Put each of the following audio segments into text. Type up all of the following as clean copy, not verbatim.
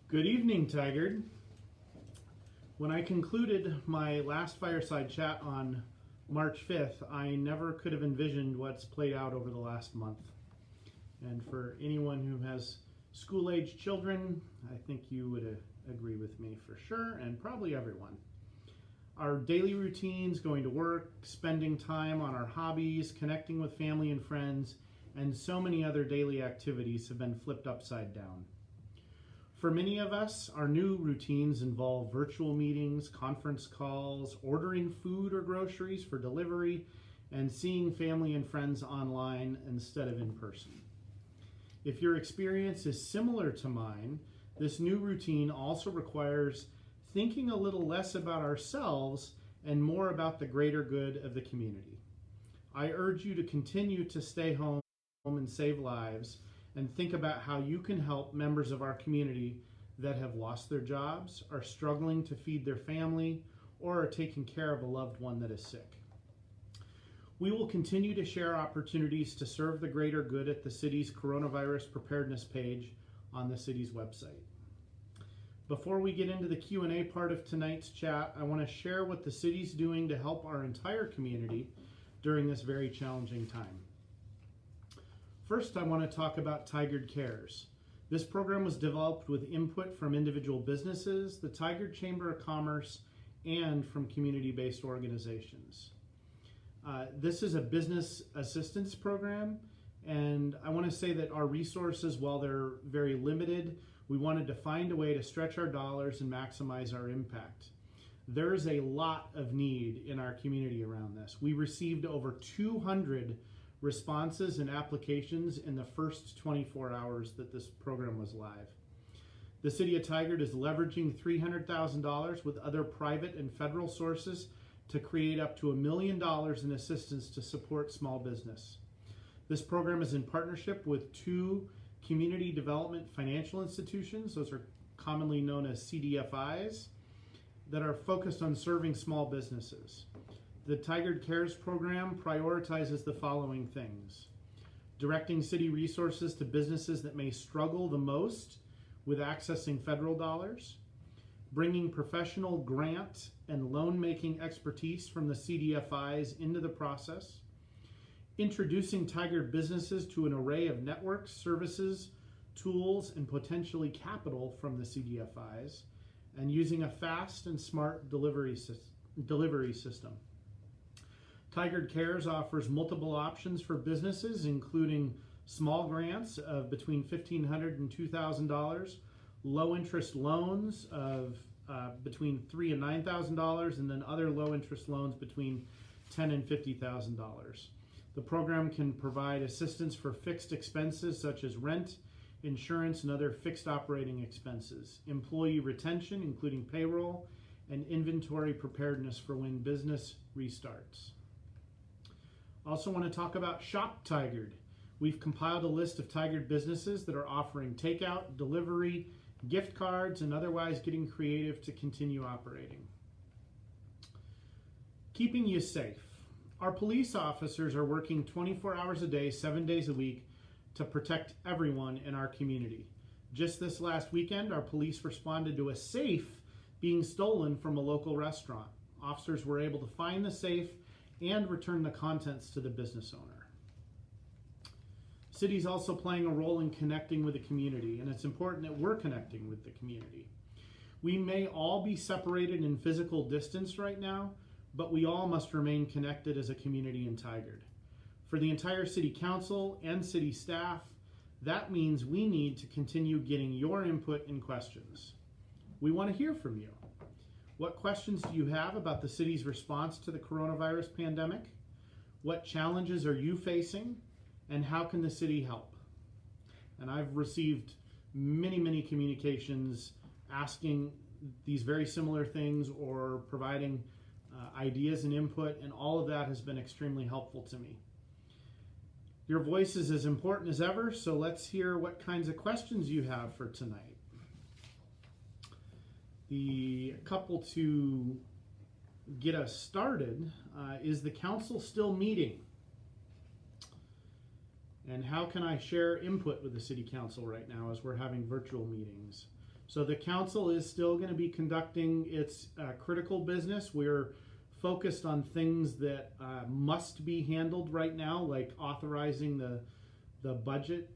Good evening, Tigard. When I concluded my last Fireside chat on March 5th, I never could have envisioned what's played out over the last month. And for anyone who has school-age children, I think you would agree with me for sure, and probably everyone. Our daily routines, going to work, spending time on our hobbies, connecting with family and friends, and so many other daily activities have been flipped upside down. For many of us, our new routines involve virtual meetings, conference calls, ordering food or groceries for delivery, and seeing family and friends online instead of in person. If your experience is similar to mine, this new routine also requires thinking a little less about ourselves and more about the greater good of the community. I urge you to continue to stay home and save lives, and think about how you can help members of our community that have lost their jobs, are struggling to feed their family, or are taking care of a loved one that is sick. We will continue to share opportunities to serve the greater good at the city's coronavirus preparedness page on the city's website. Before we get into the Q&A part of tonight's chat, I want to share what the city's doing to help our entire community during this very challenging time. First, I want to talk about Tigard Cares. This program was developed with input from individual businesses, the Tigard Chamber of Commerce, and from community-based organizations. This is a business assistance program, and I want to say that our resources, while they're very limited, we wanted to find a way to stretch our dollars and maximize our impact. There is a lot of need in our community around this. We received over 200 responses and applications in the first 24 hours that this program was live. The City of Tigard is leveraging $300,000 with other private and federal sources to create up to $1 million in assistance to support small business. This program is in partnership with two community development financial institutions, those are commonly known as CDFIs, that are focused on serving small businesses. The Tigard Cares program prioritizes the following things: directing city resources to businesses that may struggle the most with accessing federal dollars, bringing professional grant and loan-making expertise from the CDFIs into the process, introducing Tigard businesses to an array of networks, services, tools, and potentially capital from the CDFIs, and using a fast and smart delivery system. Tigard Cares offers multiple options for businesses, including small grants of between $1,500 and $2,000, low-interest loans of between $3,000 and $9,000, and then other low-interest loans between $10,000 and $50,000. The program can provide assistance for fixed expenses such as rent, insurance, and other fixed operating expenses, employee retention, including payroll, and inventory preparedness for when business restarts. Also want to talk about Shop Tigard. We've compiled a list of Tigard businesses that are offering takeout, delivery, gift cards, and otherwise getting creative to continue operating. Keeping you safe. Our police officers are working 24 hours a day, 7 days a week to protect everyone in our community. Just this last weekend, our police responded to a safe being stolen from a local restaurant. Officers were able to find the safe and return the contents to the business owner. City's also playing a role in connecting with the community, and it's important that we're connecting with the community. We may all be separated in physical distance right now, but we all must remain connected as a community in Tigard. For the entire City Council and City staff, that means we need to continue getting your input and questions. We want to hear from you. What questions do you have about the city's response to the coronavirus pandemic? What challenges are you facing? And how can the city help? And I've received many communications asking these very similar things or providing ideas and input, and all of that has been extremely helpful to me. Your voice is as important as ever, so let's hear what kinds of questions you have for tonight. The couple to get us started, is the council still meeting? And how can I share input with the city council right now as we're having virtual meetings? So the council is still going to be conducting its critical business. We're focused on things that must be handled right now, like authorizing the budget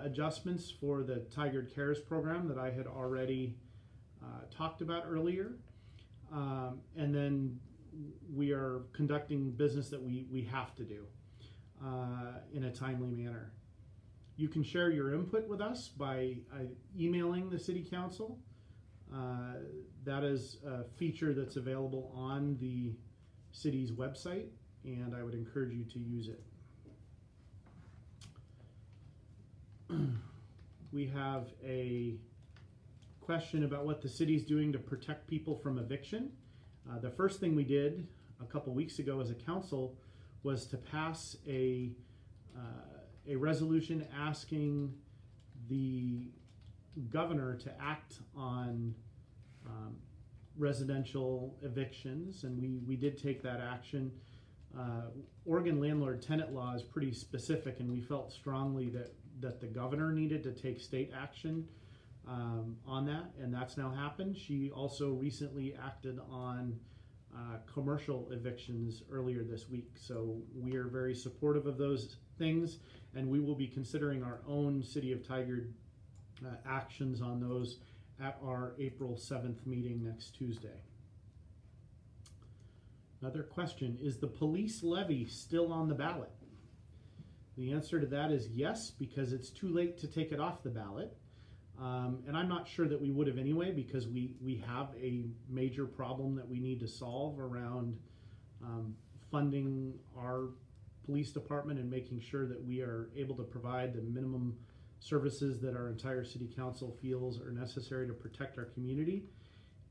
adjustments for the Tigard Cares program that I had already talked about earlier. And then we are conducting business that we have to do in a timely manner. You can share your input with us by emailing the City Council. That is a feature that's available on the city's website, and I would encourage you to use it. We have a question about what the city's doing to protect people from eviction. The first thing we did a couple weeks ago as a council was to pass a resolution asking the governor to act on residential evictions, and we did take that action. Oregon landlord-tenant law is pretty specific, and we felt strongly that the governor needed to take state action on that, and that's now happened. She also recently acted on commercial evictions earlier this week, so we are very supportive of those things, and we will be considering our own City of Tigard actions on those at our April 7th meeting next Tuesday. Another question, is the police levy still on the ballot? The answer to that is yes, because it's too late to take it off the ballot. And I'm not sure that we would have anyway, because we have a major problem that we need to solve around funding our police department and making sure that we are able to provide the minimum services that our entire city council feels are necessary to protect our community.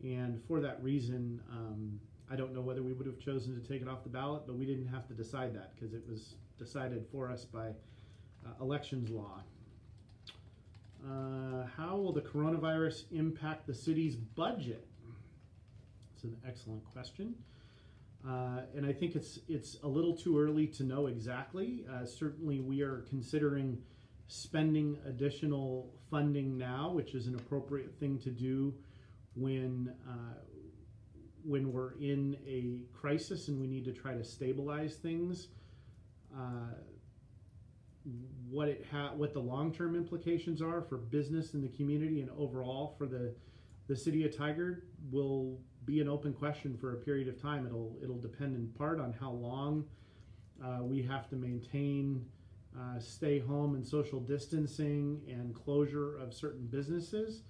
And for that reason, I don't know whether we would have chosen to take it off the ballot, but we didn't have to decide that because it was decided for us by elections law. How will the coronavirus impact the city's budget? It's an excellent question. And I think it's a little too early to know exactly. Certainly we are considering spending additional funding now, which is an appropriate thing to do when we're in a crisis and we need to try to stabilize things. What the long-term implications are for business in the community and overall for the city of Tigard will be an open question for a period of time. It'll depend in part on how long we have to maintain stay home and social distancing and closure of certain businesses.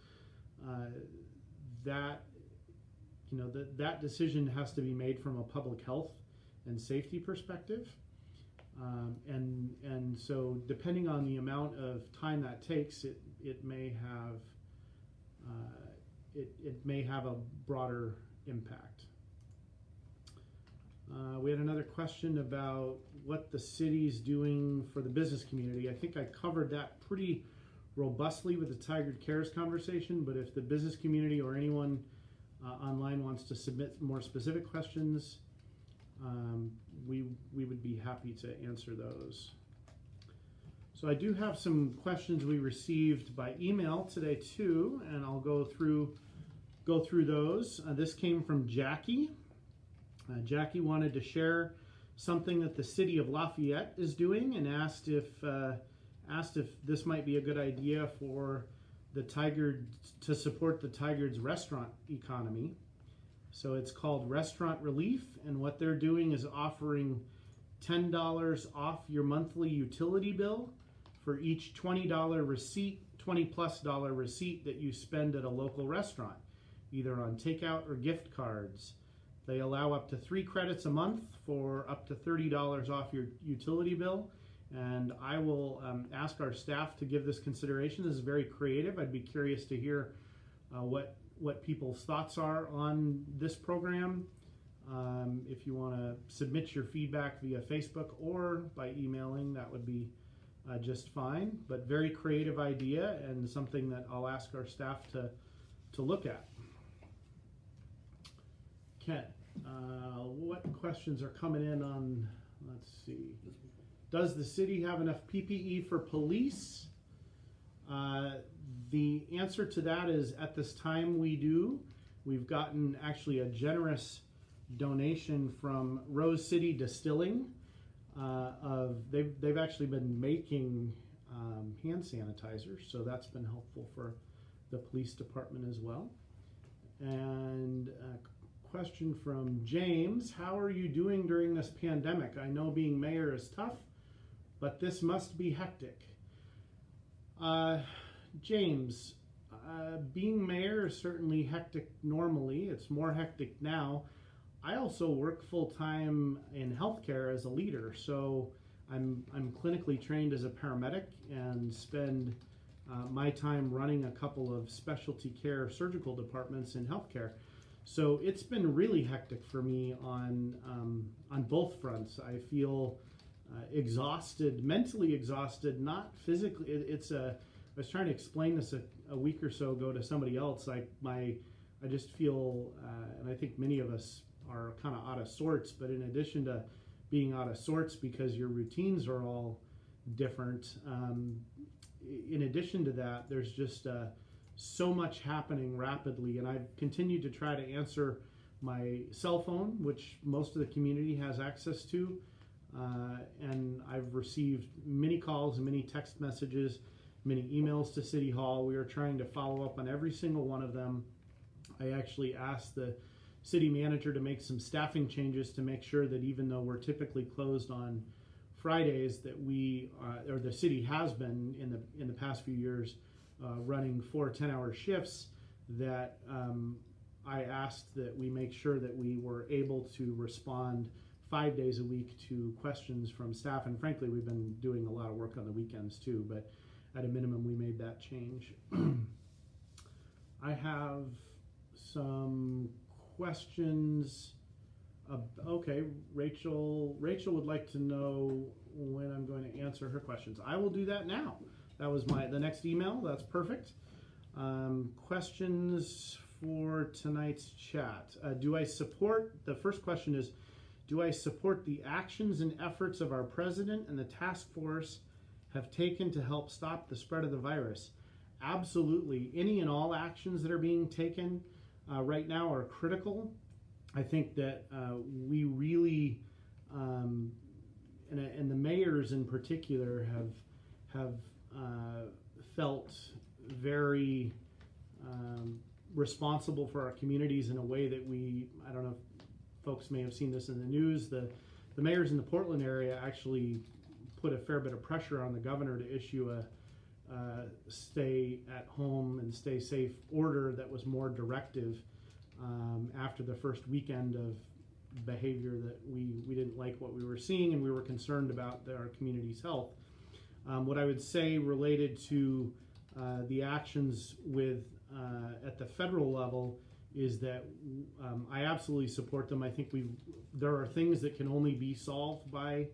That decision has to be made from a public health and safety perspective. And so depending on the amount of time that takes, it may have a broader impact. We had another question about what the city's doing for the business community. I think I covered that pretty robustly with the Tigard Cares conversation, but if the business community or anyone online wants to submit more specific questions, we would be happy to answer those. So I do have some questions we received by email today too, and I'll go through those. This came from Jackie. Jackie wanted to share something that the city of Lafayette is doing and asked if this might be a good idea for the Tigard to support the Tigard's restaurant economy. So it's called Restaurant Relief, and what they're doing is offering $10 off your monthly utility bill for each $20 receipt, $20+ receipt that you spend at a local restaurant, either on takeout or gift cards. They allow up to 3 credits a month for up to $30 off your utility bill, and I will ask our staff to give this consideration. This is very creative. I'd be curious to hear what people's thoughts are on this program. If you want to submit your feedback via Facebook or by emailing, that would be just fine. But very creative idea and something that I'll ask our staff to look at. Ken, what questions are coming in on, let's see. Does the city have enough PPE for police? The answer to that is at this time we do. We've gotten actually a generous donation from Rose City Distilling. They've actually been making hand sanitizer, so that's been helpful for the police department as well. And a question from James: how are you doing during this pandemic? I know being mayor is tough, but this must be hectic. James, being mayor is certainly hectic normally. It's more hectic now. I also work full-time in healthcare as a leader, so I'm clinically trained as a paramedic and spend my time running a couple of specialty care surgical departments in healthcare. So it's been really hectic for me on both fronts. I feel exhausted, mentally exhausted, not physically. I was trying to explain this a week or so ago to somebody else. I just feel, and I think many of us are kind of out of sorts, but in addition to being out of sorts because your routines are all different, in addition to that, there's just so much happening rapidly, and I've continued to try to answer my cell phone, which most of the community has access to, and I've received many calls and many text messages, many emails to City Hall. We are trying to follow up on every single one of them. I actually asked the city manager to make some staffing changes to make sure that even though we're typically closed on Fridays, that we, or the city has been in the past few years, running 4 10-hour shifts, that I asked that we make sure that we were able to respond 5 days a week to questions from staff. And frankly, we've been doing a lot of work on the weekends too, but at a minimum, we made that change. I have some questions. Okay, Rachel would like to know when I'm going to answer her questions. I will do that now. That was the next email. That's perfect. Questions for tonight's chat. The first question is, do I support the actions and efforts of our president and the task force have taken to help stop the spread of the virus? Absolutely. Any and all actions that are being taken right now are critical. I think that we really, and the mayors in particular, have felt very responsible for our communities in a way that I don't know if folks may have seen this in the news. The mayors in the Portland area actually put a fair bit of pressure on the governor to issue a stay at home and stay safe order that was more directive after the first weekend of behavior that we didn't like what we were seeing, and we were concerned about our community's health. What I would say related to the actions at the federal level is that I absolutely support them. I think there are things that can only be solved by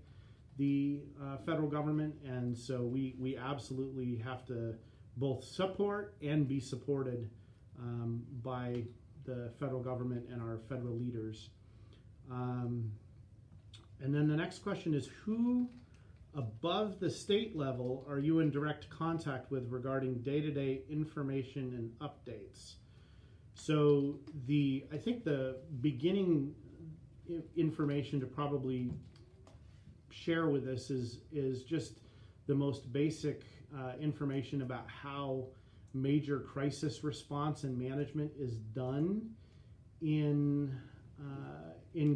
the federal government, and so we absolutely have to both support and be supported by the federal government and our federal leaders. And then the next question is, who above the state level are you in direct contact with regarding day-to-day information and updates? So I think the beginning information to probably share with us is just the most basic information about how major crisis response and management is done in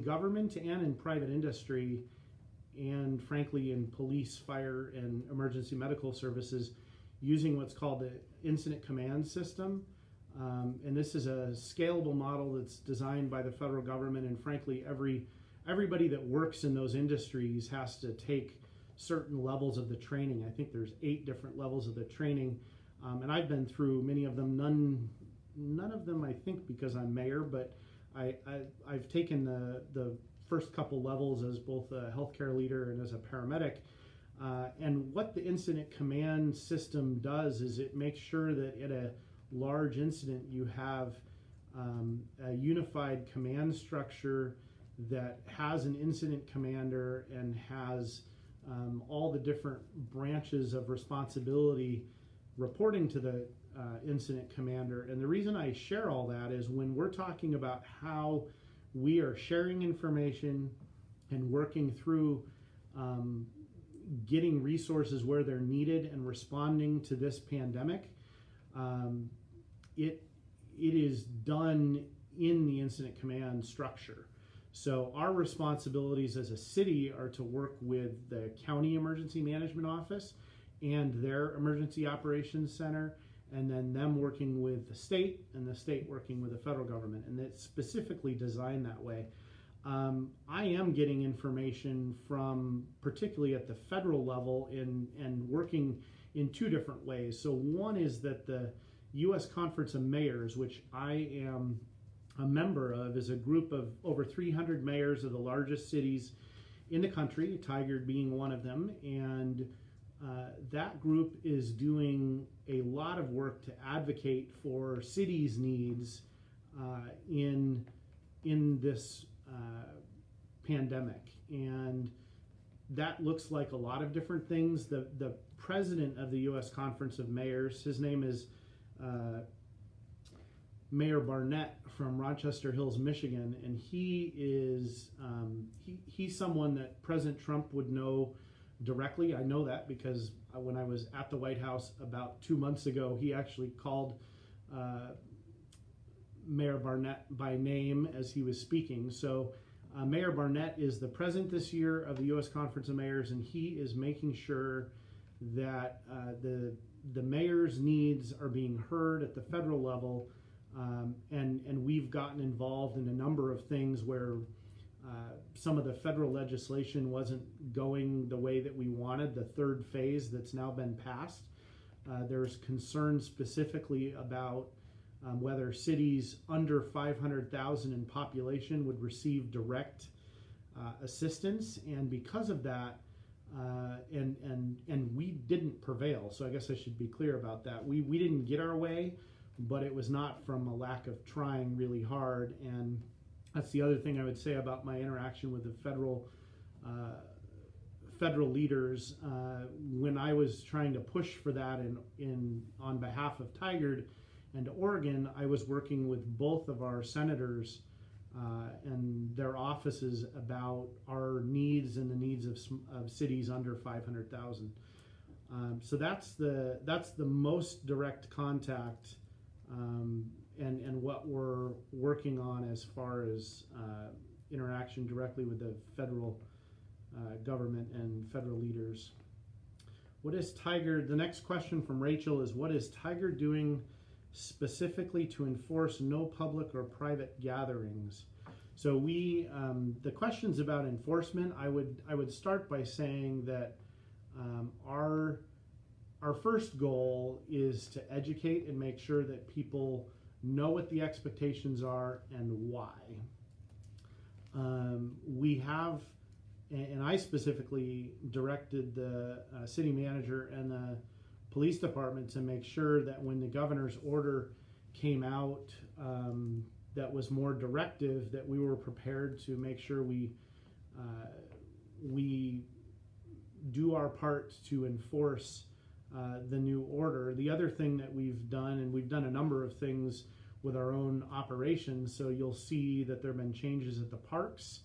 government and in private industry, and frankly in police, fire, and emergency medical services, using what's called the incident command system. And this is a scalable model that's designed by the federal government, and frankly everybody that works in those industries has to take certain levels of the training. I think there's 8 different levels of the training, and I've been through many of them. None of them, I think, because I'm mayor, but I've taken the first couple levels as both a healthcare leader and as a paramedic. And what the incident command system does is it makes sure that at a large incident you have a unified command structure that has an incident commander and has all the different branches of responsibility reporting to the incident commander. And the reason I share all that is when we're talking about how we are sharing information and working through getting resources where they're needed and responding to this pandemic, it is done in the incident command structure. So our responsibilities as a city are to work with the county emergency management office and their emergency operations center, and then them working with the state and the state working with the federal government, and it's specifically designed that way. I am getting information from, particularly at the federal level, and working in two different ways. So one is that the U.S. Conference of Mayors, which I am a member of, is a group of over 300 mayors of the largest cities in the country, Tigard being one of them, and that group is doing a lot of work to advocate for cities' needs in this pandemic, and that looks like a lot of different things. The president of the U.S. Conference of Mayors, his name is Mayor Barnett from Rochester Hills, Michigan, and he is he's someone that President Trump would know directly. I know that because when I was at the White House about 2 months ago, he actually called Mayor Barnett by name as he was speaking. So Mayor Barnett is the president this year of the U.S. Conference of Mayors, and he is making sure that the mayor's needs are being heard at the federal level, and we've gotten involved in a number of things where some of the federal legislation wasn't going the way that we wanted, the third phase that's now been passed. There's concern specifically about whether cities under 500,000 in population would receive direct assistance, and because of that, and we didn't prevail. So I guess I should be clear about that. We didn't get our way, but it was not from a lack of trying really hard. And that's the other thing I would say about my interaction with the federal leaders. When I was trying to push for that on behalf of Tigard and Oregon, I was working with both of our senators and their offices about our needs and the needs of cities under 500,000. So that's the most direct contact and what we're working on as far as interaction directly with the federal government and federal leaders. What is Tigard? The next question from Rachel is, what is Tigard doing specifically to enforce no public or private gatherings? So the questions about enforcement, I would start by saying that our first goal is to educate and make sure that people know what the expectations are and why. We have, and I specifically directed the city manager and the police department to make sure that when the governor's order came out that was more directive, that we were prepared to make sure we do our part to enforce the new order. The other thing that we've done, and we've done a number of things with our own operations, so you'll see that there have been changes at the parks.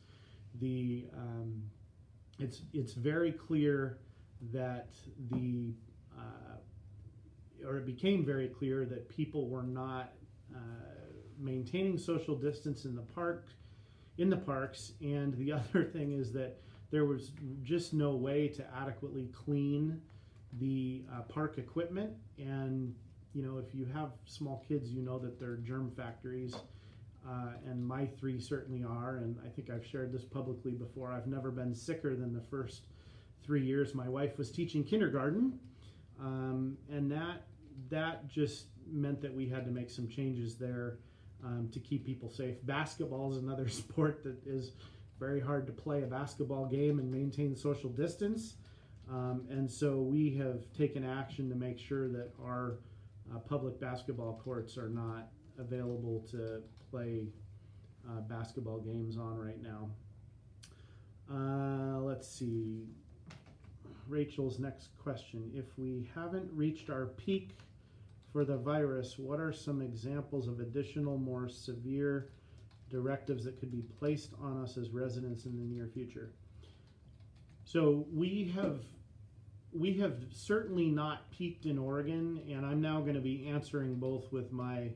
It's very clear that it became very clear that people were not maintaining social distance in the parks, and the other thing is that there was just no way to adequately clean the park equipment. And if you have small kids, you know that they're germ factories, and my three certainly are, and I think I've shared this publicly before. I've never been sicker than the first 3 years my wife was teaching kindergarten, and that just meant that we had to make some changes there to keep people safe. Basketball is another sport that is very hard to play a basketball game and maintain social distance, and so we have taken action to make sure that our public basketball courts are not available to play basketball games on right now. Let's see. Rachel's next question. If we haven't reached our peak for the virus, what are some examples of additional, more severe directives that could be placed on us as residents in the near future? So we have certainly not peaked in Oregon, and I'm now going to be answering both with my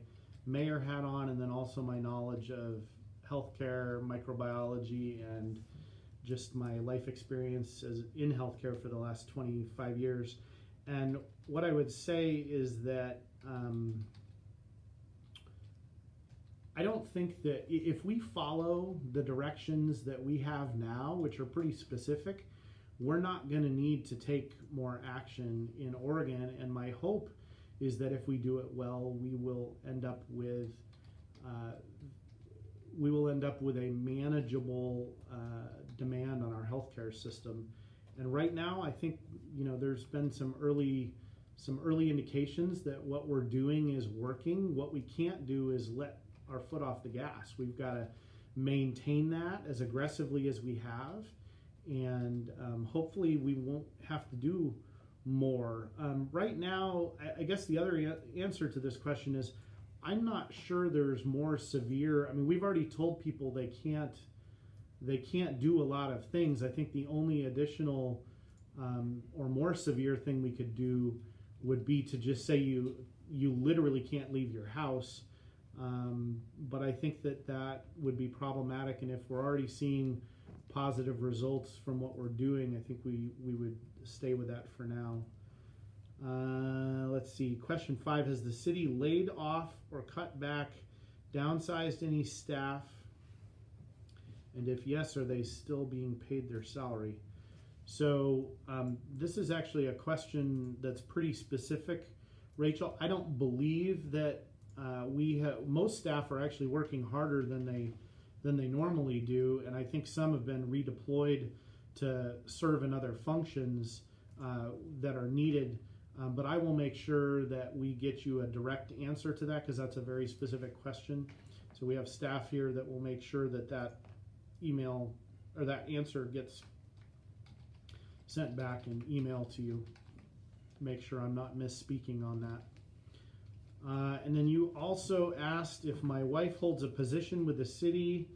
mayor hat on and then also my knowledge of healthcare, microbiology, and just my life experience in healthcare for the last 25 years. And what I would say is that I don't think that if we follow the directions that we have now, which are pretty specific, we're not going to need to take more action in Oregon. And my hope is that if we do it well, we will end up with a manageable demand on our healthcare system. And right now, I think there's been some early indications that what we're doing is working. What we can't do is let our foot off the gas. We've got to maintain that as aggressively as we have, and hopefully we won't have to do more. Right now, I guess the other answer to this question is I'm not sure there's more severe. I mean, we've already told people they can't do a lot of things. I think the only additional or more severe thing we could do would be to just say you literally can't leave your house. But I think that would be problematic, and if we're already seeing positive results from what we're doing, I think we would stay with that for now. Let's see. Question 5, has the city laid off or cut back, downsized any staff? And if yes, are they still being paid their salary? So this is actually a question that's pretty specific, Rachel. I don't believe that most staff are actually working harder than they normally do, and I think some have been redeployed to serve in other functions that are needed. But I will make sure that we get you a direct answer to that, because that's a very specific question. So we have staff here that will make sure that email or that answer gets sent back in email to you. Make sure I'm not misspeaking on that. And then you also asked if my wife holds a position with the city,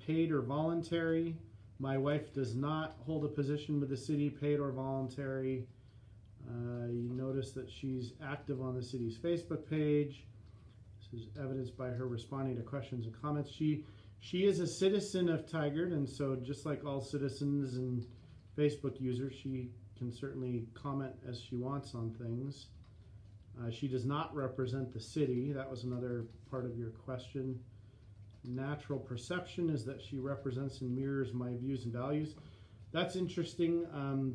paid or voluntary. My wife does not hold a position with the city, paid or voluntary. You notice that she's active on the city's Facebook page. This is evidenced by her responding to questions and comments. She is a citizen of Tigard, and so just like all citizens and Facebook users, she can certainly comment as she wants on things. She does not represent the city. That was another part of your question. Natural perception is that she represents and mirrors my views and values. That's interesting,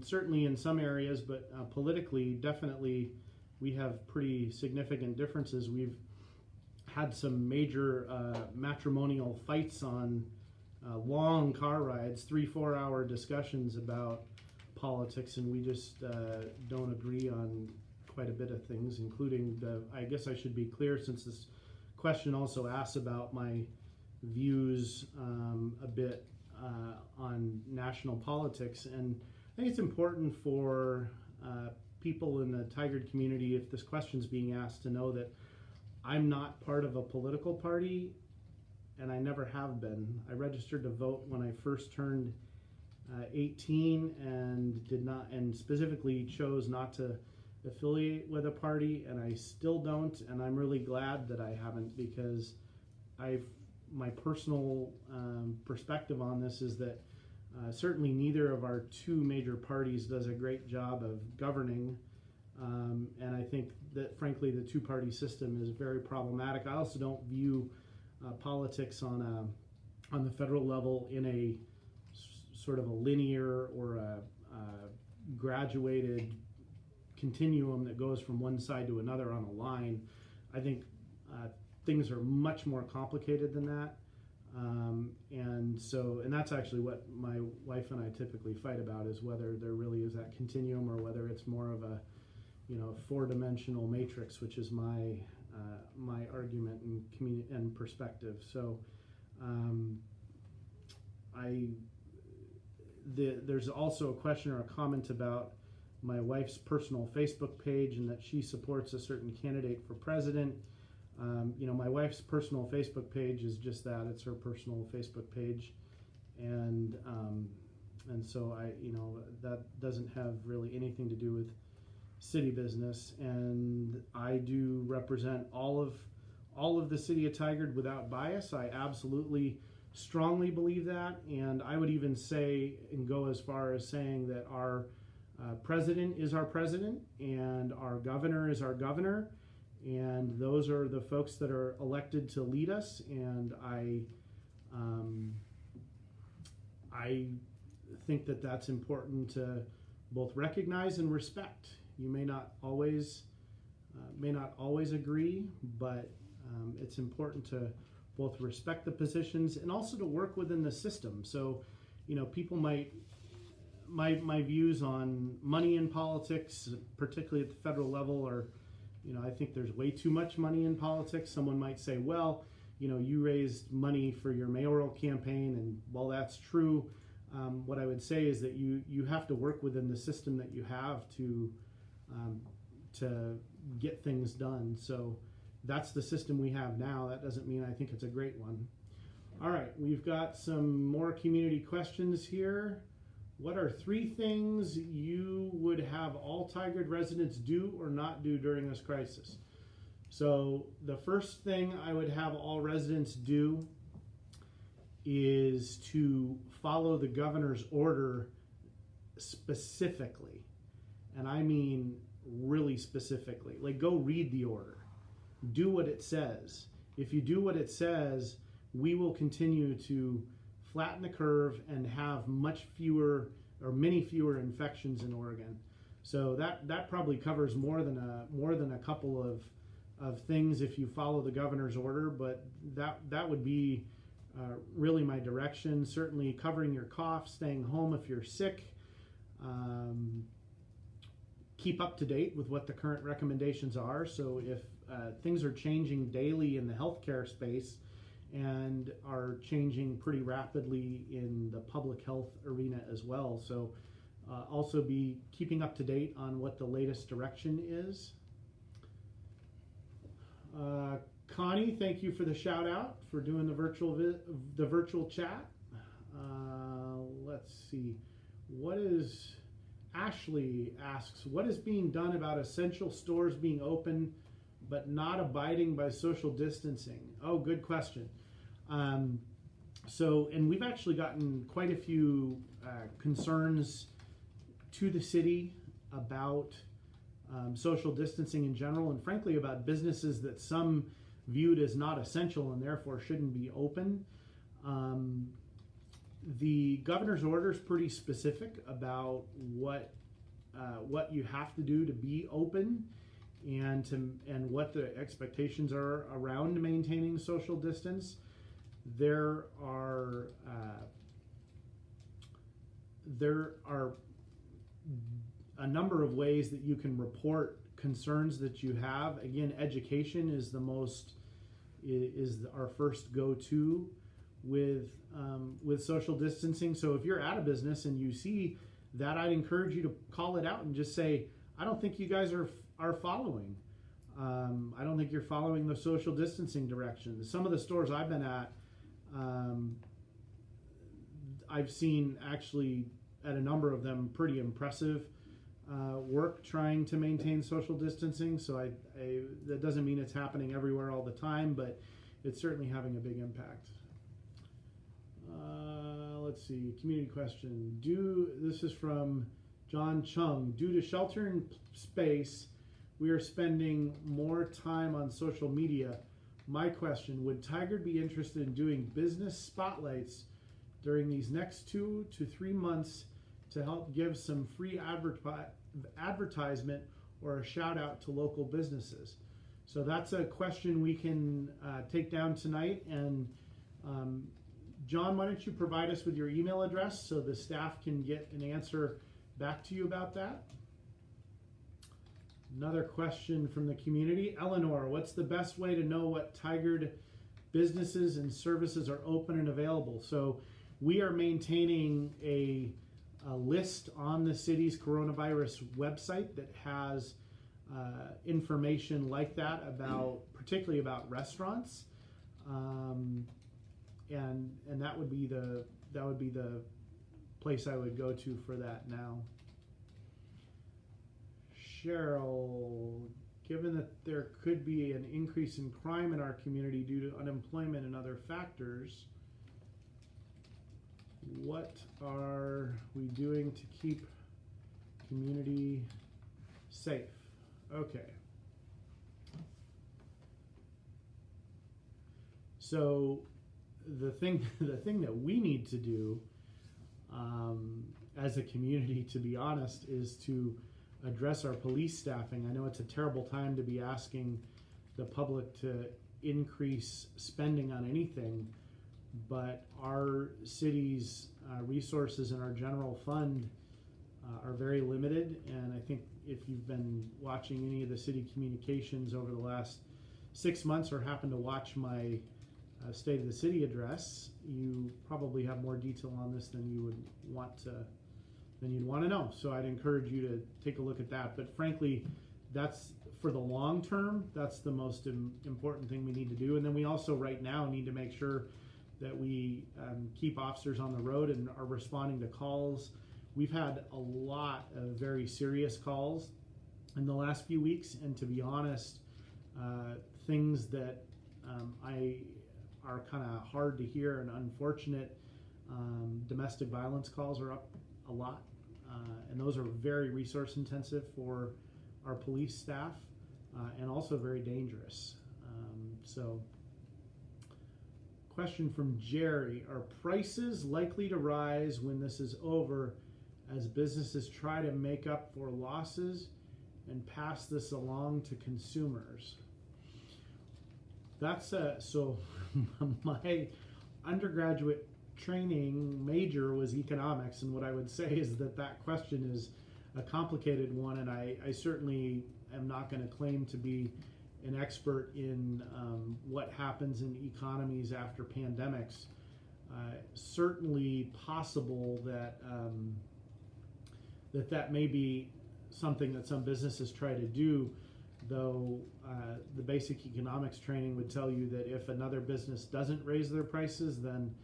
certainly in some areas, but politically, definitely, we have pretty significant differences. We've had some major matrimonial fights on long car rides, 3-4 hour discussions about politics, and we just don't agree on quite a bit of things, including I guess I should be clear, since this question also asks about my views a bit on national politics. And I think it's important for people in the Tigard community, if this question's being asked, to know that I'm not part of a political party, and I never have been. I registered to vote when I first turned 18 and specifically chose not to affiliate with a party, and I still don't, and I'm really glad that I haven't, because my personal perspective on this is that certainly neither of our two major parties does a great job of governing, and I think that frankly the two-party system is very problematic. I also don't view politics on the federal level in a sort of a linear or a graduated continuum that goes from one side to another on a line. I think things are much more complicated than that, and that's actually what my wife and I typically fight about, is whether there really is that continuum or whether it's more of a four-dimensional matrix, which is my argument and perspective. So there's also a question or a comment about my wife's personal Facebook page and that she supports a certain candidate for president. My wife's personal Facebook page is just that. It's her personal Facebook page. And so that doesn't have really anything to do with city business. And I do represent all of the city of Tigard without bias. I absolutely strongly believe that. And I would even say and go as far as saying that our president is our president and our governor is our governor. And those are the folks that are elected to lead us. And I think that that's important to both recognize and respect. You may not always agree, but it's important to both respect the positions and also to work within the system. So, people might my views on money in politics, particularly at the federal level, are, I think there's way too much money in politics. Someone might say, well, you raised money for your mayoral campaign, and while that's true, what I would say is that you have to work within the system that you have to get things done. So that's the system we have now. That doesn't mean I think it's a great one. All right, we've got some more community questions here. What are 3 things you would have all Tigard residents do or not do during this crisis? So the first thing I would have all residents do is to follow the governor's order specifically. And I mean really specifically. Like, go read the order. Do what it says. If you do what it says, we will continue to flatten the curve and have many fewer infections in Oregon. So that probably covers more than a couple of things if you follow the governor's order, but that would be really my direction. Certainly covering your cough, staying home if you're sick, keep up to date with what the current recommendations are. So if things are changing daily in the healthcare space and are changing pretty rapidly in the public health arena as well. So also be keeping up to date on what the latest direction is. Connie, thank you for the shout out for doing the virtual chat. Let's see. Ashley asks, what is being done about essential stores being open but not abiding by social distancing? Oh, good question. And we've actually gotten quite a few concerns to the city about social distancing in general, and frankly about businesses that some viewed as not essential and therefore shouldn't be open. The governor's order is pretty specific about what you have to do to be open, and what the expectations are around maintaining social distance. There are a number of ways that you can report concerns that you have. Again, education is our first go-to with social distancing. So if you're at a business and you see that, I'd encourage you to call it out and just say, I don't think you guys are following. I don't think you're following the social distancing directions. Some of the stores I've been at, I've seen actually at a number of them pretty impressive work trying to maintain social distancing. So that doesn't mean it's happening everywhere all the time, but it's certainly having a big impact. Let's see, community question. This is from John Chung. Due to shelter in space, we are spending more time on social media. My question, would Tigard be interested in doing business spotlights during these next 2 to 3 months to help give some free advertisement or a shout out to local businesses? So that's a question we can take down tonight. And John, why don't you provide us with your email address so the staff can get an answer back to you about that? Another question from the community. Eleanor, what's the best way to know what Tigard businesses and services are open and available? So we are maintaining a a list on the city's coronavirus website that has information like that about, particularly about restaurants, and that would be the place I would go to for that now. Cheryl, given that there could be an increase in crime in our community due to unemployment and other factors, what are we doing to keep community safe? Okay. So the thing that we need to do as a community, to be honest, is to address our police staffing. I know it's a terrible time to be asking the public to increase spending on anything, but our city's resources in our general fund are very limited, and I think if you've been watching any of the city communications over the last 6 months or happen to watch my State of the City address, you probably have more detail on this than you would want to know. So I'd encourage you to take a look at that. But frankly, that's for the long term. That's the most important thing we need to do. And then we also right now need to make sure that we keep officers on the road and are responding to calls. We've had a lot of very serious calls in the last few weeks, and to be honest, things that are kind of hard to hear and unfortunate. Domestic violence calls are up a lot, and those are very resource intensive for our police staff, and also very dangerous. So, question from Jerry: are prices likely to rise when this is over as businesses try to make up for losses and pass this along to consumers? That's so my undergraduate training major was economics, and what I would say is that question is a complicated one, and I certainly am not going to claim to be an expert in what happens in economies after pandemics. Certainly possible that that may be something that some businesses try to do, though the basic economics training would tell you that if another business doesn't raise their prices, then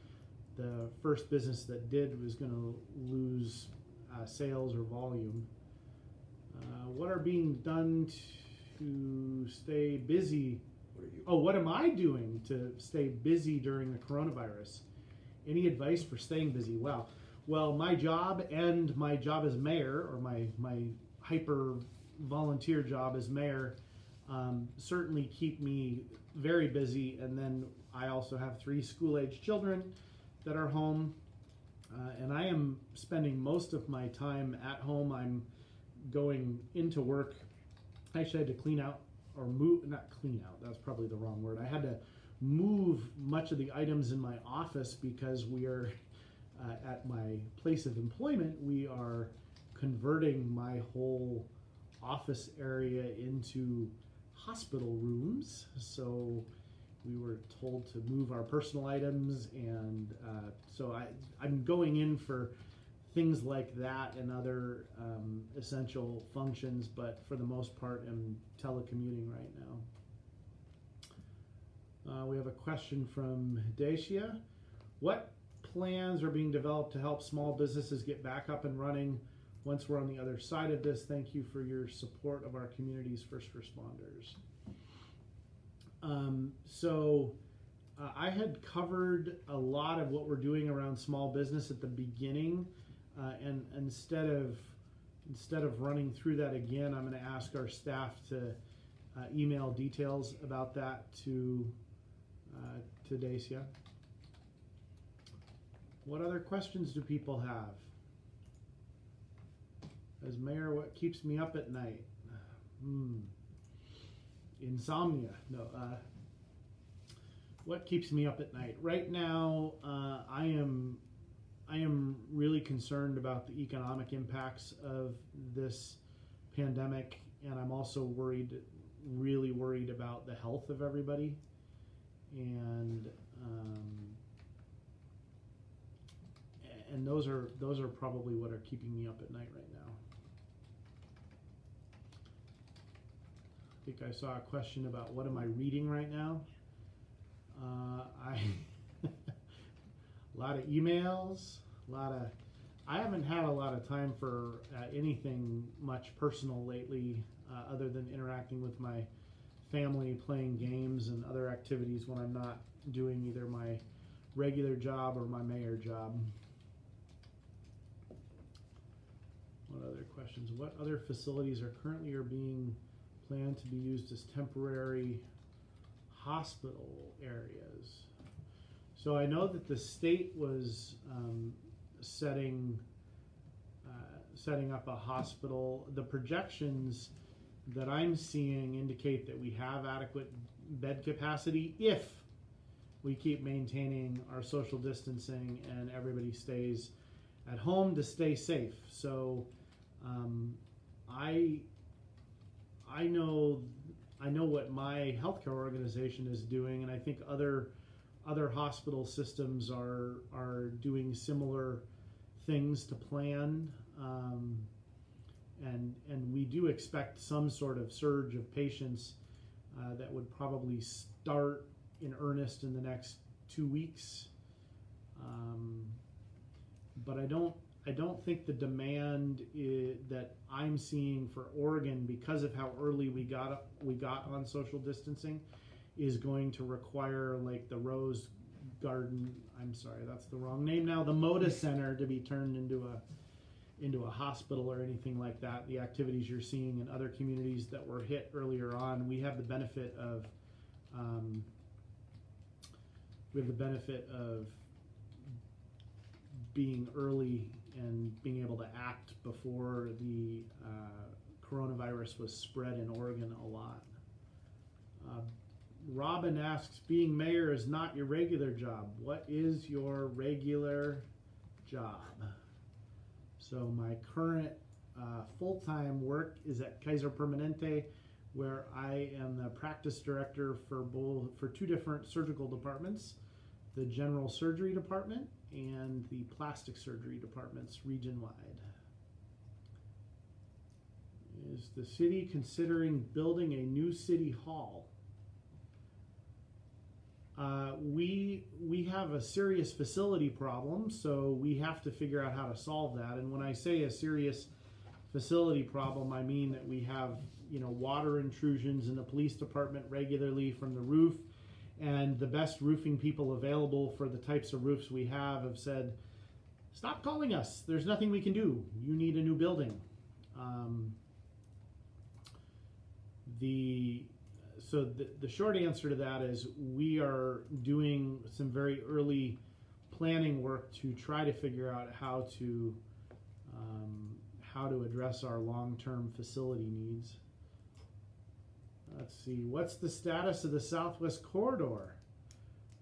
the first business that did was going to lose sales or volume. What are being done to stay busy? What am I doing to stay busy during the coronavirus? Any advice for staying busy? Well, my job and my job as mayor, or my hyper volunteer job as mayor, certainly keep me very busy. And then I also have 3 school-age children that are home, and I am spending most of my time at home. I'm going into work. Actually, I had to clean out, or move, not clean out, that's probably the wrong word. I had to move much of the items in my office because we are, at my place of employment, we are converting my whole office area into hospital rooms. So we were told to move our personal items, and so I'm going in for things like that and other essential functions, but for the most part I'm telecommuting right now. We have a question from Dacia. What plans are being developed to help small businesses get back up and running once we're on the other side of this? Thank you for your support of our community's first responders. I had covered a lot of what we're doing around small business at the beginning, and instead of running through that again, I'm going to ask our staff to email details about that to Dacia. What other questions do people have? As mayor, what keeps me up at night? Insomnia. No. What keeps me up at night? Right now, I am really concerned about the economic impacts of this pandemic, and I'm also really worried about the health of everybody. and those are probably what are keeping me up at night right now. I think I saw a question about what am I reading right now. A lot of emails, I haven't had a lot of time for anything much personal lately, other than interacting with my family, playing games and other activities when I'm not doing either my regular job or my mayor job. What other questions? What other facilities are currently being planned to be used as temporary hospital areas? So I know that the state was setting up a hospital. The projections that I'm seeing indicate that we have adequate bed capacity if we keep maintaining our social distancing and everybody stays at home to stay safe. So I know what my healthcare organization is doing, and I think other hospital systems are doing similar things to plan, and we do expect some sort of surge of patients that would probably start in earnest in the next 2 weeks, but I don't think the demand that I'm seeing for Oregon, because of how early we got on social distancing, is going to require like the Rose Garden, I'm sorry, that's the wrong name now, the Moda Center to be turned into a hospital or anything like that. The activities you're seeing in other communities that were hit earlier on, we have the benefit of being early and being able to act before the coronavirus was spread in Oregon a lot. Robin asks, being mayor is not your regular job. What is your regular job? So my current full-time work is at Kaiser Permanente, where I am the practice director for two different surgical departments, the general surgery department and the plastic surgery departments region-wide. Is the city considering building a new city hall? We have a serious facility problem, so we have to figure out how to solve that. And when I say a serious facility problem, I mean that we have, water intrusions in the police department regularly from the roof, and the best roofing people available for the types of roofs we have said, stop calling us. There's nothing we can do. You need a new building. So the short answer to that is we are doing some very early planning work to try to figure out how to address our long-term facility needs. Let's see, what's the status of the Southwest Corridor?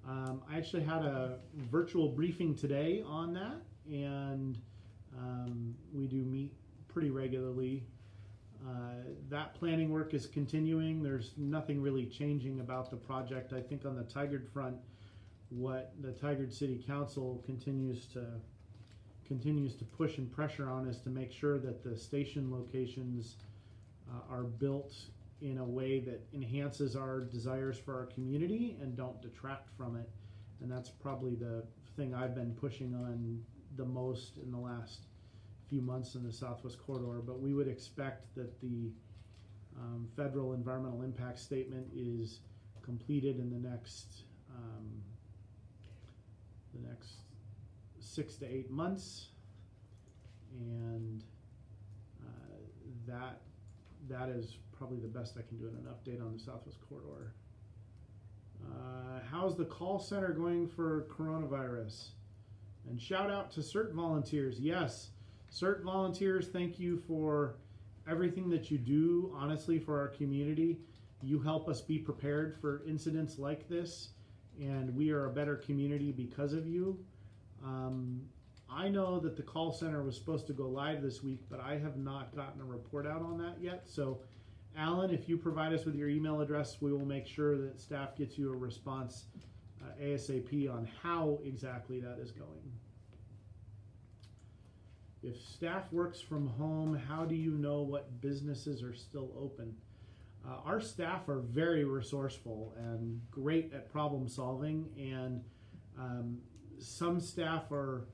I actually had a virtual briefing today on that, and we do meet pretty regularly. That planning work is continuing. There's nothing really changing about the project. I think on the Tigard front, what the Tigard City Council continues to push and pressure on is to make sure that the station locations are built in a way that enhances our desires for our community and don't detract from it. And that's probably the thing I've been pushing on the most in the last few months in the Southwest Corridor. But we would expect that the federal environmental impact statement is completed in the next 6 to 8 months, and that is probably the best I can do in an update on the Southwest Corridor. How's the call center going for coronavirus? And shout out to CERT volunteers. Yes, CERT volunteers, thank you for everything that you do, honestly, for our community. You help us be prepared for incidents like this, and we are a better community because of you. I know that the call center was supposed to go live this week, but I have not gotten a report out on that yet. So, Alan, if you provide us with your email address, we will make sure that staff gets you a response ASAP on how exactly that is going. If staff works from home, how do you know what businesses are still open? Our staff are very resourceful and great at problem solving, and some staff are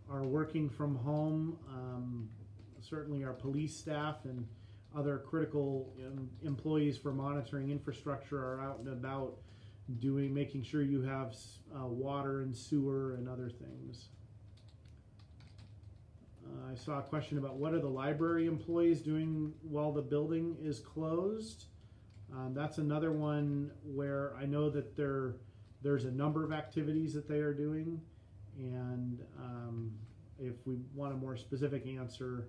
working from home. Certainly our police staff and other critical employees for monitoring infrastructure are out and about making sure you have water and sewer and other things. I saw a question about what are the library employees doing while the building is closed. That's another one where I know that there's a number of activities that they are doing, and if we want a more specific answer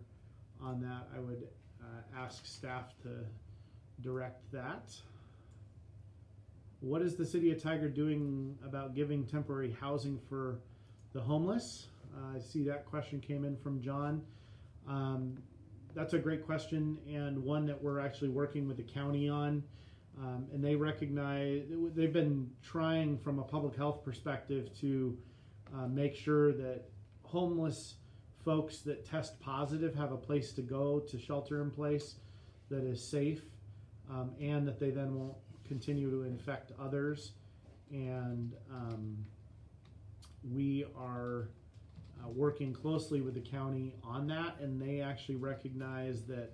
on that, I would ask staff to direct that. What is the city of Tigard doing about giving temporary housing for the homeless? I see that question came in from John. That's a great question, and one that we're actually working with the county on. And they recognize, they've been trying from a public health perspective to make sure that homeless folks that test positive have a place to go to shelter in place that is safe, and that they then won't continue to infect others. And we are working closely with the county on that, and they actually recognize that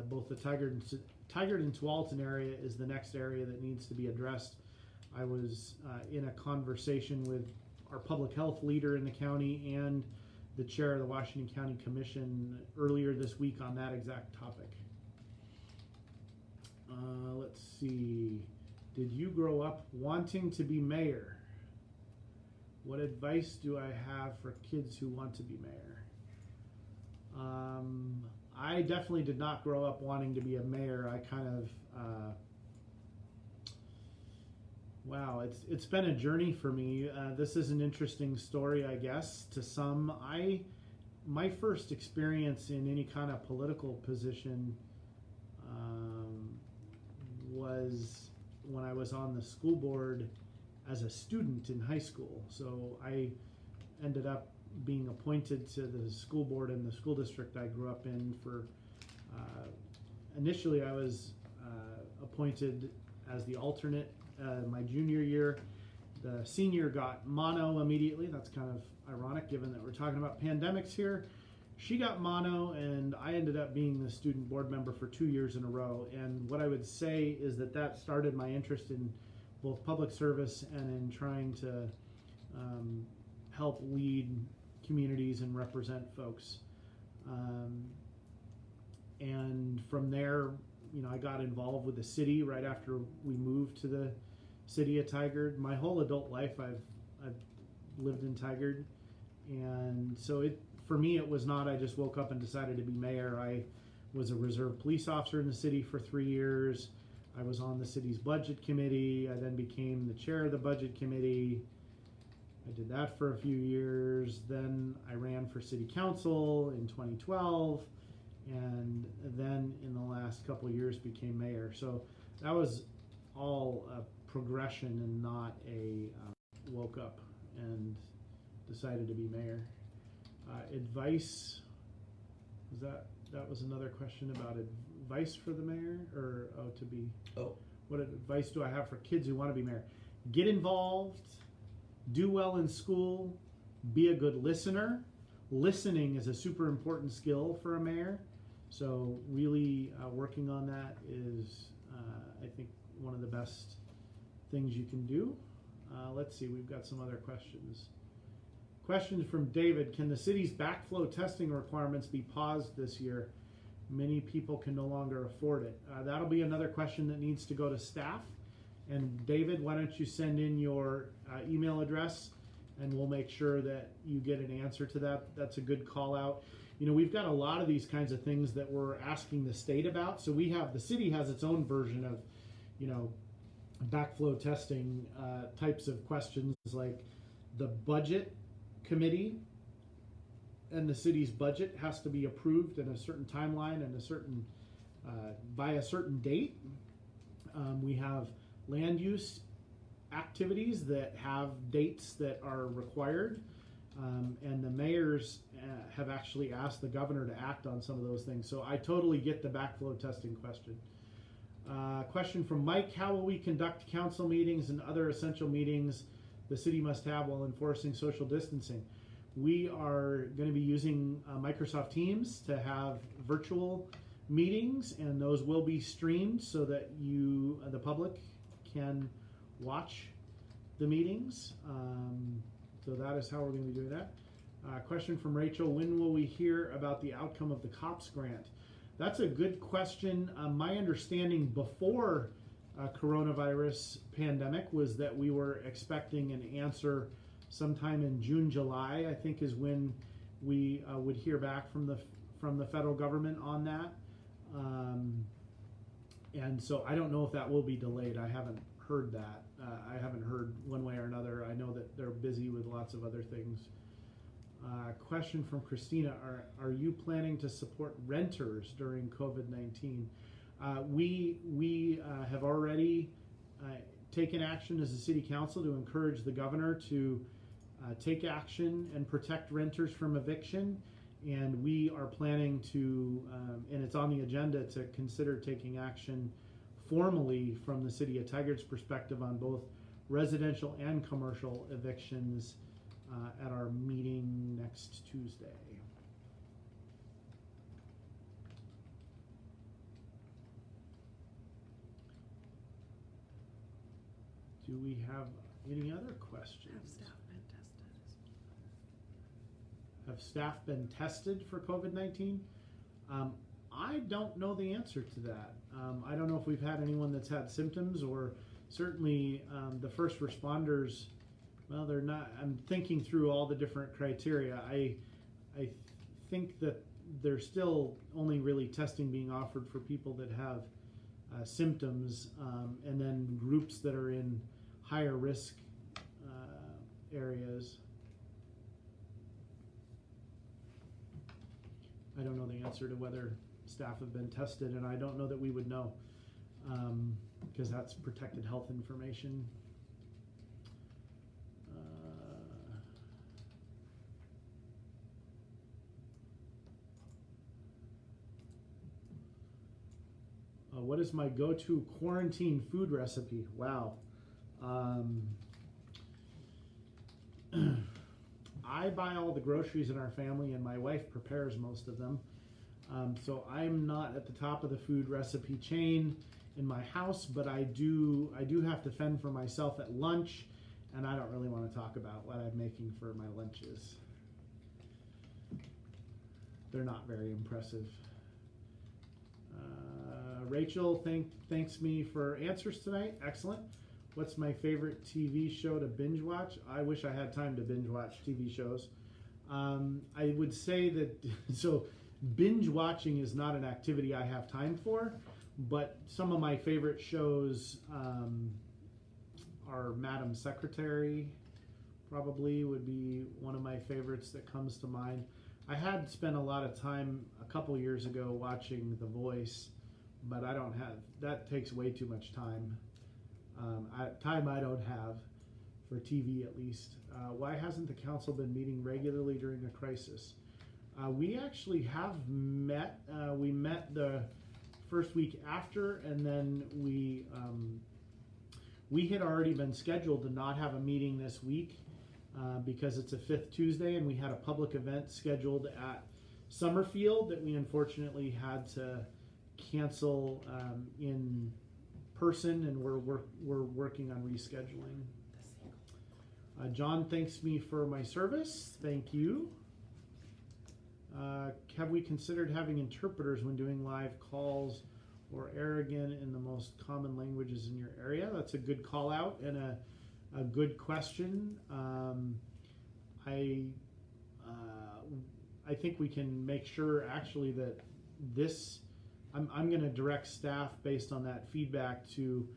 both the Tigard and Tualatin area is the next area that needs to be addressed. I was in a conversation with our public health leader in the county and the chair of the Washington County Commission earlier this week on that exact topic. Let's see. Did you grow up wanting to be mayor? What advice do I have for kids who want to be mayor? I definitely did not grow up wanting to be a mayor. I kind of, wow, it's been a journey for me. This is an interesting story, I guess, to some. My first experience in any kind of political position was when I was on the school board as a student in high school. So I ended up being appointed to the school board in the school district I grew up in for, initially I was appointed as the alternate my junior year. The senior got mono immediately. That's kind of ironic given that we're talking about pandemics here. She got mono, and I ended up being the student board member for 2 years in a row. And what I would say is that started my interest in both public service and in trying to help lead communities and represent folks. And from there, I got involved with the city right after we moved to the city of Tigard. My whole adult life, I've lived in Tigard, and so for me, it was not I just woke up and decided to be mayor. I was a reserve police officer in the city for 3 years. I was on the city's budget committee. I then became the chair of the budget committee. I did that for a few years. Then I ran for city council in 2012, and then in the last couple of years became mayor. So that was all a progression and not a woke up and decided to be mayor. Advice, that was another question about advice for the mayor, or what advice do I have for kids who want to be mayor? Get involved, do well in school, be a good listener. Listening is a super important skill for a mayor, so really working on that is I think one of the best things you can do. Let's see, we've got some other questions. Question from David: can the city's backflow testing requirements be paused this year? Many people can no longer afford it. That'll be another question that needs to go to staff. And David, why don't you send in your email address, and we'll make sure that you get an answer to that. That's a good call out. We've got a lot of these kinds of things that we're asking the state about. So the city has its own version of, backflow testing types of questions, like the budget committee and the city's budget has to be approved in a certain timeline and by a certain date. We have land use activities that have dates that are required, and the mayors have actually asked the governor to act on some of those things. So I totally get the backflow testing question. Question from Mike: how will we conduct council meetings and other essential meetings the city must have while enforcing social distancing? We are going to be using Microsoft Teams to have virtual meetings, and those will be streamed so that you, the public, can watch the meetings. So that is how we're going to be doing that. Question from Rachel: when will we hear about the outcome of the COPS grant? That's a good question. My understanding before coronavirus pandemic was that we were expecting an answer sometime in June, July, I think, is when we would hear back from the federal government on that. And so I don't know if that will be delayed. I haven't heard that. I haven't heard one way or another. I know that they're busy with lots of other things. Question from Christina: are you planning to support renters during COVID-19? We have already taken action as a city council to encourage the governor to take action and protect renters from eviction, and we are planning to, and it's on the agenda, to consider taking action formally from the city of Tigard's perspective on both residential and commercial evictions at our meeting next Tuesday. Do we have any other questions? Have staff been tested for COVID-19? I don't know the answer to that. I don't know if we've had anyone that's had symptoms, or certainly the first responders. Well, they're not. I'm thinking through all the different criteria. I think that there's still only really testing being offered for people that have symptoms, and then groups that are in higher risk areas. I don't know the answer to whether staff have been tested, and I don't know that we would know, because that's protected health information. What is my go-to quarantine food recipe? Wow. I buy all the groceries in our family, and my wife prepares most of them. So I'm not at the top of the food recipe chain in my house, but I do have to fend for myself at lunch, and I don't really want to talk about what I'm making for my lunches. They're not very impressive. Rachel thanks me for answers tonight. Excellent. What's my favorite TV show to binge watch? I wish I had time to binge watch TV shows. I would say that, so binge watching is not an activity I have time for, but some of my favorite shows are Madam Secretary, probably would be one of my favorites that comes to mind. I had spent a lot of time a couple years ago watching The Voice, but I don't have, that takes way too much time. Time I don't have for TV, at least. Why hasn't the council been meeting regularly during a crisis? We actually have met. We met the first week after, and then we had already been scheduled to not have a meeting this week because it's a fifth Tuesday, and we had a public event scheduled at Summerfield that we unfortunately had to cancel in person, and we're working on rescheduling. John thanks me for my service. Thank you. Have we considered having interpreters when doing live calls or Aragon in the most common languages in your area? That's a good call out and a good question. I think we can make sure actually that this, I'm going to direct staff based on that feedback to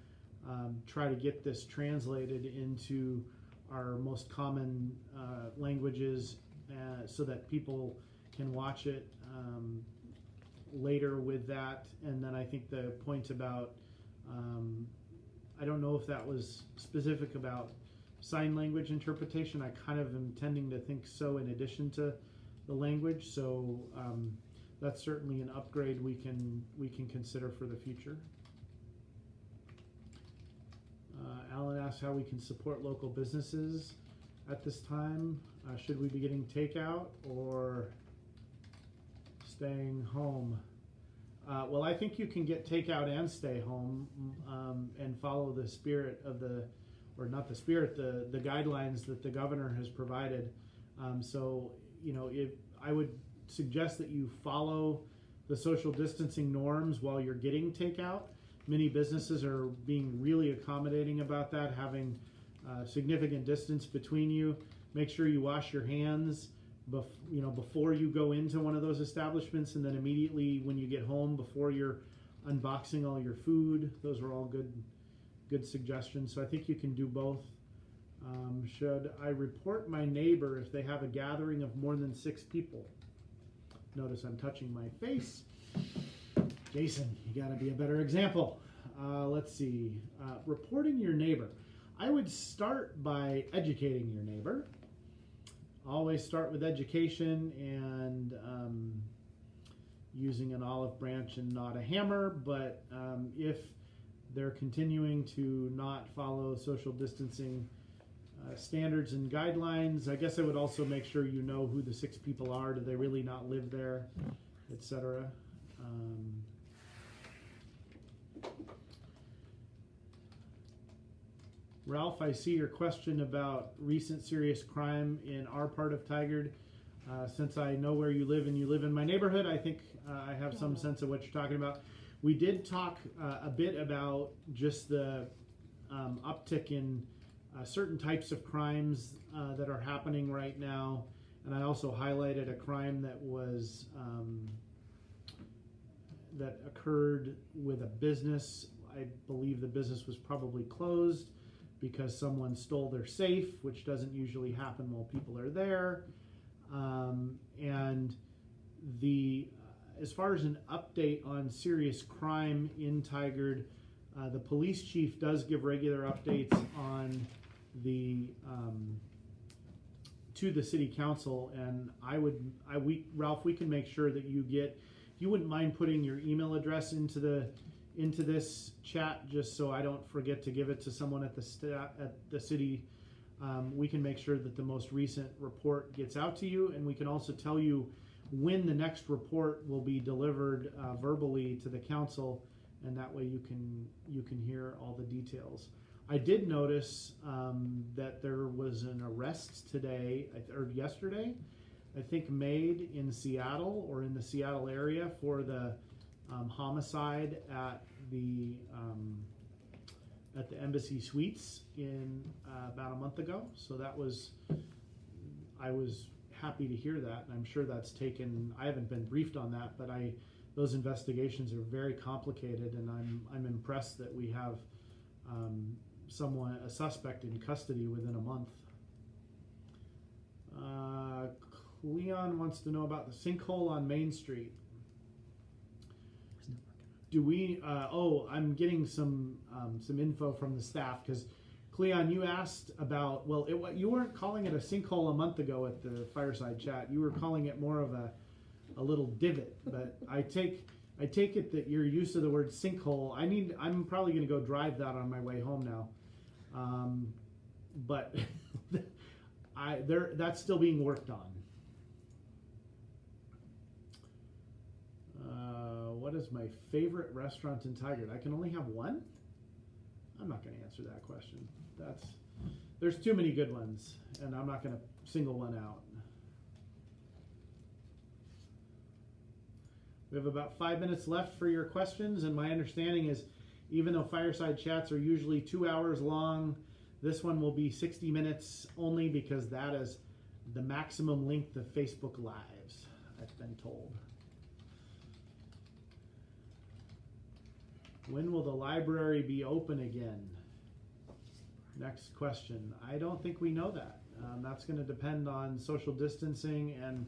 try to get this translated into our most common languages so that people can watch it later with that. And then I think the point about, I don't know if that was specific about sign language interpretation. I kind of am tending to think so, in addition to the language. So that's certainly an upgrade we can consider for the future. Alan asks how we can support local businesses at this time. Should we be getting takeout or staying home? Well, I think you can get takeout and stay home and follow the spirit of or not the spirit, the guidelines that the governor has provided. So, I would suggest that you follow the social distancing norms while you're getting takeout. Many businesses are being really accommodating about that, having significant distance between you. Make sure you wash your hands before you go into one of those establishments, and then immediately when you get home before you're unboxing all your food. Those are all good suggestions. So I think you can do both. Should I report my neighbor if they have a gathering of more than 6 people? Notice I'm touching my face. Jason, you gotta be a better example. Let's see. Reporting your neighbor. I would start by educating your neighbor. Always start with education and using an olive branch and not a hammer. But if they're continuing to not follow social distancing standards and guidelines, I guess I would also make sure you know who the 6 people are. Do they really not live there, etc. Ralph, I see your question about recent serious crime in our part of Tigard. Since I know where you live and you live in my neighborhood, I think I have some sense of what you're talking about. We did talk a bit about just the uptick in certain types of crimes that are happening right now. And I also highlighted a crime that was that occurred with a business. I believe the business was probably closed because someone stole their safe, which doesn't usually happen while people are there. And as far as an update on serious crime in Tigard, the police chief does give regular updates on to the city council, and Ralph, we can make sure that you get, if you wouldn't mind putting your email address into this chat, just so I don't forget to give it to someone at the city. We can make sure that the most recent report gets out to you, and we can also tell you when the next report will be delivered verbally to the council, and that way you can hear all the details. I did notice that there was an arrest today or yesterday, I think, made in Seattle or in the Seattle area for the homicide at the Embassy Suites in about a month ago. So I was happy to hear that, and I'm sure that's taken. I haven't been briefed on that, but those investigations are very complicated, and I'm impressed that we have a suspect in custody within a month. Leon wants to know about the sinkhole on Main Street. Do we? I'm getting some info from the staff, because Cleon, you asked about. Well, you weren't calling it a sinkhole a month ago at the Fireside chat. You were calling it more of a little divot. But I take it that you're used to the word sinkhole. I'm probably going to go drive that on my way home now. But that's still being worked on. What is my favorite restaurant in Tigard? I can only have one? I'm not going to answer that question. There's too many good ones, and I'm not going to single one out. We have about 5 minutes left for your questions, and my understanding is, even though Fireside chats are usually 2 hours long, this one will be 60 minutes only, because that is the maximum length of Facebook Lives, I've been told. When will the library be open again? Next question. I don't think we know that. That's going to depend on social distancing and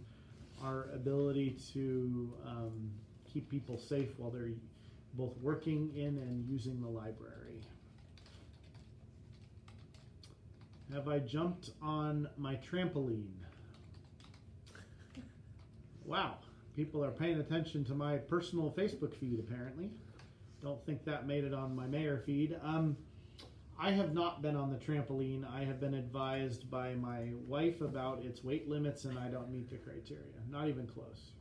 our ability to keep people safe while they're both working in and using the library. Have I jumped on my trampoline? Wow, people are paying attention to my personal Facebook feed apparently. Don't think that made it on my mayor feed. I have not been on the trampoline. I have been advised by my wife about its weight limits, and I don't meet the criteria. Not even close.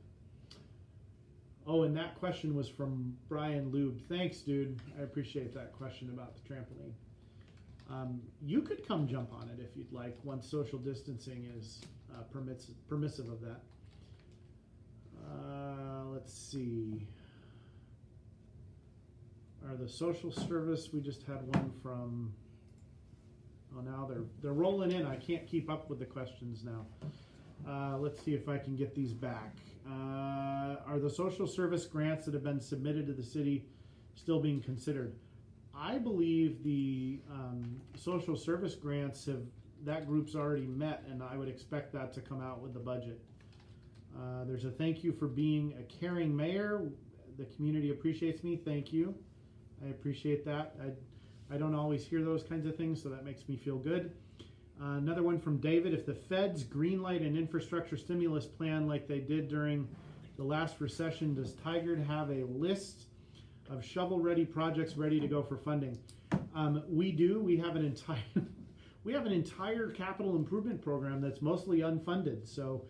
Oh, and that question was from Brian Lube. Thanks, dude. I appreciate that question about the trampoline. You could come jump on it if you'd like, once social distancing is permissive of that. Let's see. Are the social service, we just had one from, oh, now they're rolling in. I can't keep up with the questions now. Let's see if I can get these back. Are the social service grants that have been submitted to the city still being considered? I believe the social service grants that group's already met, and I would expect that to come out with the budget. There's a thank you for being a caring mayor. The community appreciates me. Thank you. I appreciate that. I don't always hear those kinds of things, so that makes me feel good. Another one from David. If the Fed's greenlight an infrastructure stimulus plan like they did during the last recession, does Tigard have a list of shovel-ready projects ready to go for funding? We do. We have an entire capital improvement program that's mostly unfunded. So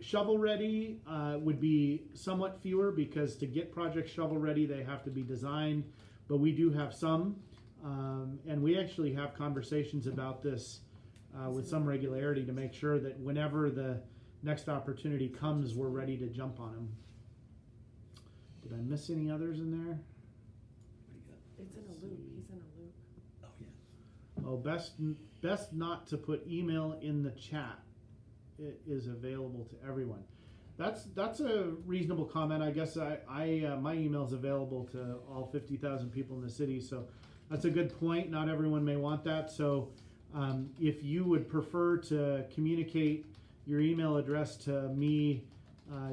shovel-ready would be somewhat fewer, because to get projects shovel-ready, they have to be designed. But we do have some, and we actually have conversations about this with some regularity to make sure that whenever the next opportunity comes, we're ready to jump on them. Did I miss any others in there? It's in a loop. He's in a loop. Oh, yeah. Oh, best not to put email in the chat. It is available to everyone. That's a reasonable comment. I guess my email is available to all 50,000 people in the city, so that's a good point. Not everyone may want that. So if you would prefer to communicate your email address to me,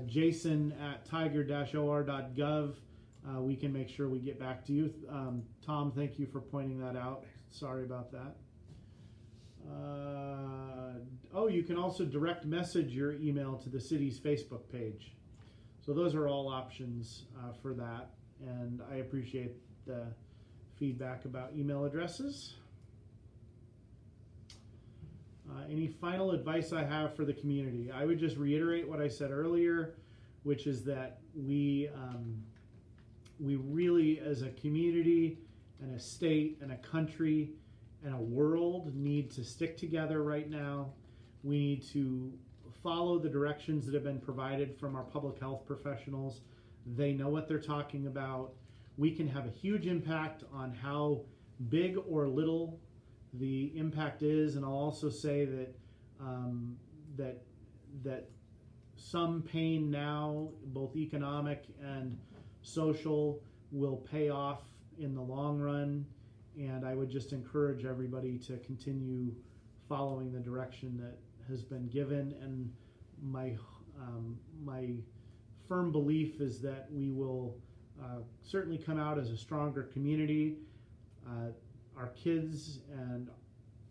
Jason at tigard-or.gov, we can make sure we get back to you. Tom, thank you for pointing that out. Sorry about that. You can also direct message your email to the city's Facebook page. So those are all options for that. And I appreciate the feedback about email addresses. Any final advice I have for the community? I would just reiterate what I said earlier, which is that we really, as a community and a state and a country and a world, need to stick together right now. We need to follow the directions that have been provided from our public health professionals. They know what they're talking about. We can have a huge impact on how big or little the impact is, and I'll also say that that some pain now, both economic and social, will pay off in the long run. And I would just encourage everybody to continue following the direction that has been given. And my firm belief is that we will certainly come out as a stronger community. Our kids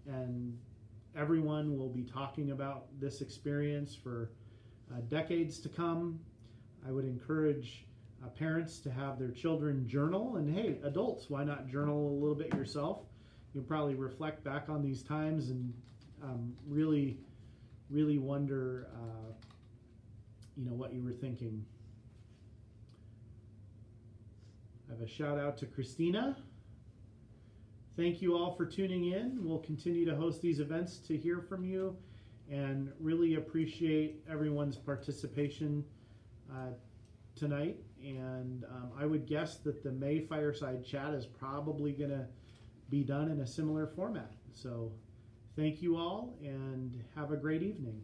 and everyone will be talking about this experience for decades to come. I would encourage parents to have their children journal, and hey, adults, why not journal a little bit yourself? You'll probably reflect back on these times and really wonder what you were thinking. I have a shout out to Christina. Thank you all for tuning in. We'll continue to host these events to hear from you, and really appreciate everyone's participation tonight. And I would guess that the May Fireside Chat is probably going to be done in a similar format. So thank you all, and have a great evening.